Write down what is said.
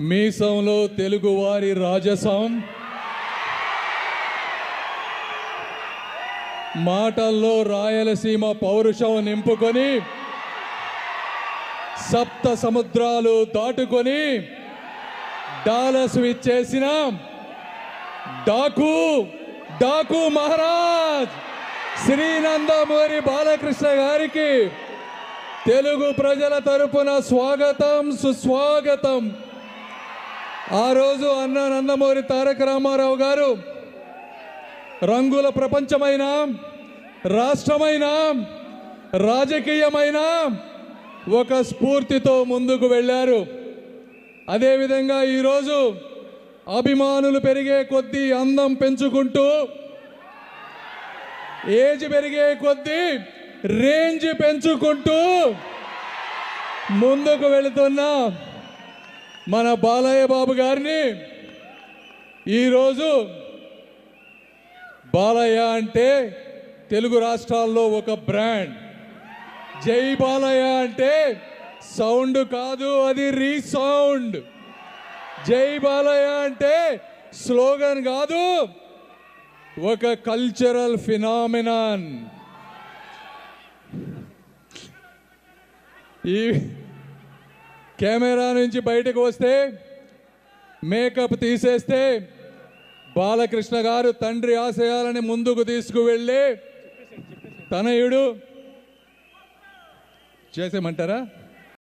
మీసంలో తెలుగువారి రాజసం, మాటల్లో రాయలసీమ పౌరుషం నింపుకొని సప్త సముద్రాలు దాటుకొని డాలస్ విచ్చేసిన డాకు మహారాజ్ శ్రీ నందమూరి బాలకృష్ణ గారికి తెలుగు ప్రజల తరపున స్వాగతం, సుస్వాగతం. ఆ రోజు అన్న నందమూరి తారక రామారావు గారు రంగుల ప్రపంచమైన, రాష్ట్రమైన, రాజకీయమైన ఒక స్ఫూర్తితో ముందుకు వెళ్ళారు. అదేవిధంగా ఈరోజు అభిమానులు పెరిగే కొద్దీ, అందం పెంచుకుంటూ, ఏజ్ పెరిగే కొద్దీ రేంజ్ పెంచుకుంటూ ముందుకు వెళుతున్న మన బాలయ్య బాబు గారిని ఈరోజు బాలయ్య అంటే తెలుగు రాష్ట్రాల్లో ఒక బ్రాండ్. జై బాలయ్య అంటే సౌండ్ కాదు, అది రీసౌండ్. జై బాలయ్య అంటే స్లోగన్ కాదు, ఒక కల్చరల్ ఫినామినాన్. ఈ కెమెరా నుంచి బయటకు వస్తే, మేకప్ తీసేస్తే బాలకృష్ణ గారు తండ్రి ఆశయాలని ముందుకు తీసుకువెళ్ళి తనయుడు చేసేమంటారా?